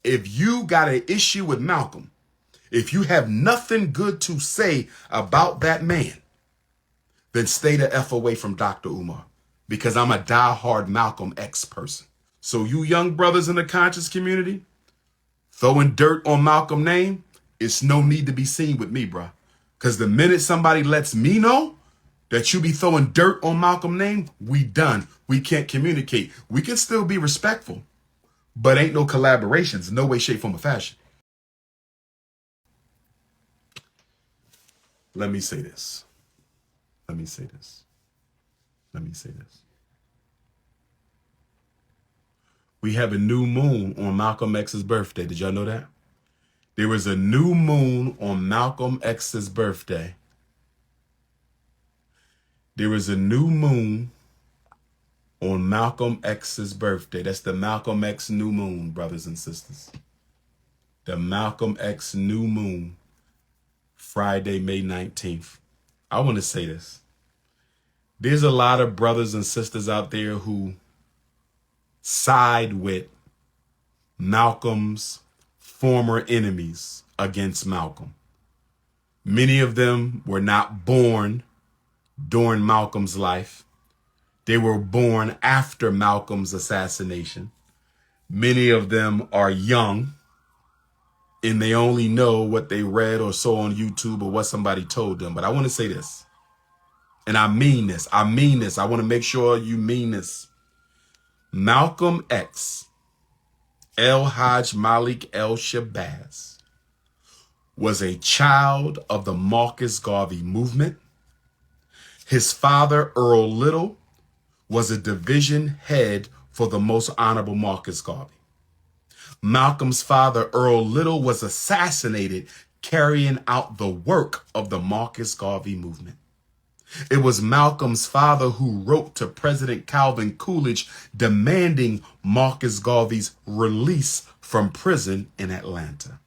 If you got an issue with Malcolm, if you have nothing good to say about that man, then stay the F away from Dr. Umar, because I'm a diehard Malcolm X person. So you young brothers in the conscious community, throwing dirt on Malcolm's name, it's no need to be seen with me, bruh. Because the minute somebody lets me know that you be throwing dirt on Malcolm's name, we done. We can't communicate. We can still be respectful, but ain't no collaborations, no way, shape, form, or fashion. Let me say this. Let me say this. Let me say this. We have a new moon on Malcolm X's birthday. Did y'all know that? There was a new moon on Malcolm X's birthday. There was a new moon on Malcolm X's birthday. That's the Malcolm X new moon, brothers and sisters. The Malcolm X new moon, Friday, May 19th. I want to say this. There's a lot of brothers and sisters out there who side with Malcolm's former enemies against Malcolm. Many of them were not born during Malcolm's life. They were born after Malcolm's assassination. Many of them are young and they only know what they read or saw on YouTube or what somebody told them. But I want to say this, and I mean this. I mean this. I want to make sure you mean this. Malcolm X, El-Hajj Malik El-Shabazz, was a child of the Marcus Garvey movement. His father, Earl Little, was a division head for the Most Honorable Marcus Garvey. Malcolm's father, Earl Little, was assassinated carrying out the work of the Marcus Garvey movement. It was Malcolm's father who wrote to President Calvin Coolidge demanding Marcus Garvey's release from prison in Atlanta.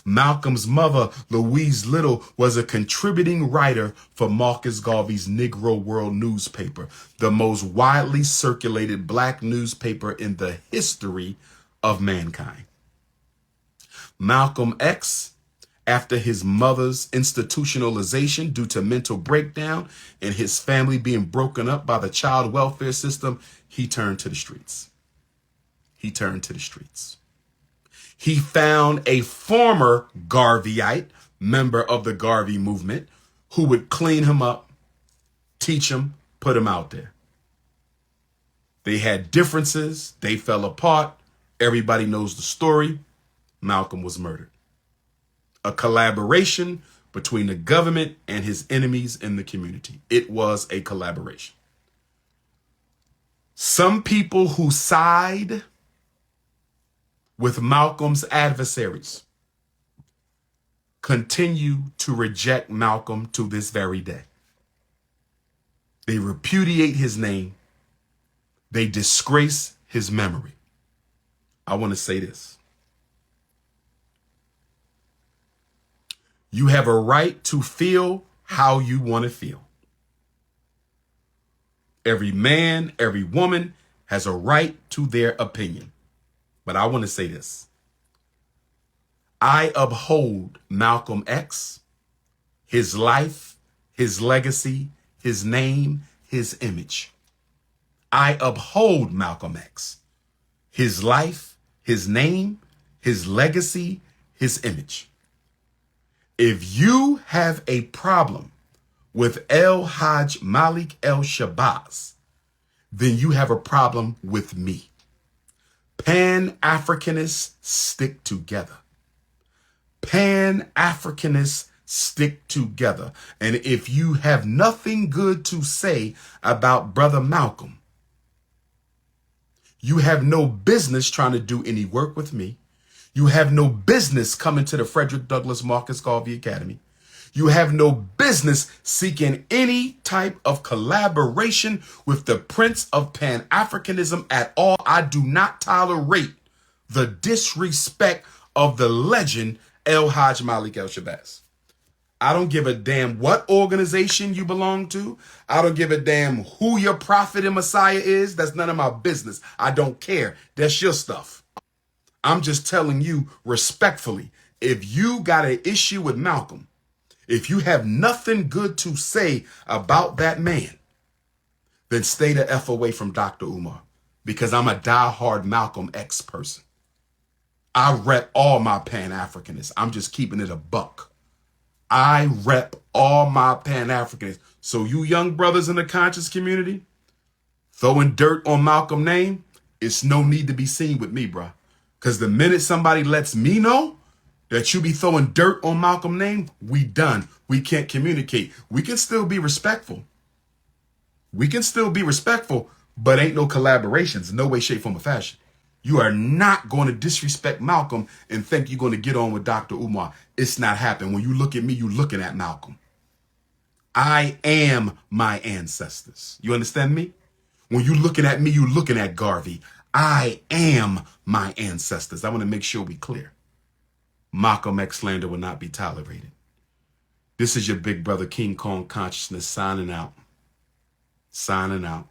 Malcolm's mother, Louise Little, was a contributing writer for Marcus Garvey's Negro World newspaper, the most widely circulated black newspaper in the history of mankind. Malcolm X, after his mother's institutionalization due to mental breakdown and his family being broken up by the child welfare system, he turned to the streets. He turned to the streets. He found a former Garveyite, member of the Garvey movement, who would clean him up, teach him, put him out there. They had differences. They fell apart. Everybody knows the story. Malcolm was murdered. A collaboration between the government and his enemies in the community. It was a collaboration. Some people who side with Malcolm's adversaries continue to reject Malcolm to this very day. They repudiate his name. They disgrace his memory. I want to say this. You have a right to feel how you want to feel. Every man, every woman has a right to their opinion. But I want to say this. I uphold Malcolm X, his life, his legacy, his name, his image. I uphold Malcolm X, his life, his name, his legacy, his image. If you have a problem with El-Hajj Malik El-Shabazz, then you have a problem with me. Pan-Africanists stick together. Pan-Africanists stick together. And if you have nothing good to say about Brother Malcolm, you have no business trying to do any work with me. You have no business coming to the Frederick Douglass Marcus Garvey Academy. You have no business seeking any type of collaboration with the Prince of Pan-Africanism at all. I do not tolerate the disrespect of the legend El-Hajj Malik El-Shabazz. I don't give a damn what organization you belong to. I don't give a damn who your prophet and Messiah is. That's none of my business. I don't care. That's your stuff. I'm just telling you respectfully, if you got an issue with Malcolm, if you have nothing good to say about that man, then stay the F away from Dr. Umar, because I'm a diehard Malcolm X person. I rep all my Pan-Africanists. I'm just keeping it a buck. I rep all my Pan-Africanists. So you young brothers in the conscious community, throwing dirt on Malcolm's name, it's no need to be seen with me, bruh. Because the minute somebody lets me know that you be throwing dirt on Malcolm's name, we done. We can't communicate. We can still be respectful. We can still be respectful, but ain't no collaborations, no way, shape, form, or fashion. You are not going to disrespect Malcolm and think you're going to get on with Dr. Umar. It's not happening. When you look at me, you're looking at Malcolm. I am my ancestors. You understand me? When you're looking at me, you're looking at Garvey. I am my ancestors. I want to make sure we clear. Malcolm X slander will not be tolerated. This is your big brother King Kong Consciousness signing out. Signing out.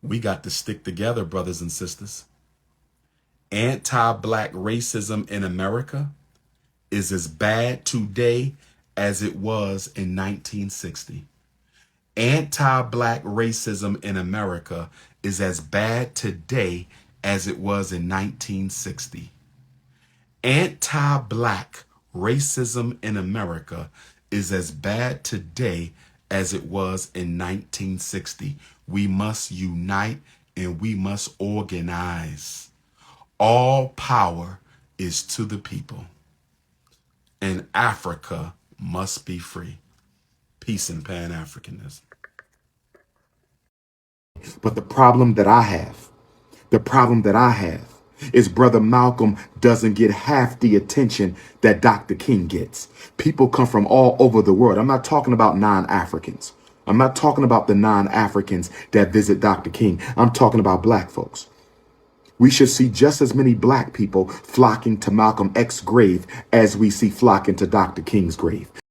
We got to stick together, brothers and sisters. Anti-black racism in America is as bad today as it was in 1960. Anti-black racism in America is as bad today as it was in 1960. Anti-black racism in America is as bad today as it was in 1960. We must unite and we must organize. All power is to the people, and Africa must be free. Peace and Pan-Africanism. But the problem that I have is Brother Malcolm doesn't get half the attention that Dr. King gets. People come from all over the world. I'm not talking about non-Africans. I'm not talking about the non-Africans that visit Dr. King. I'm talking about black folks. We should see just as many black people flocking to Malcolm X's grave as we see flocking to Dr. King's grave.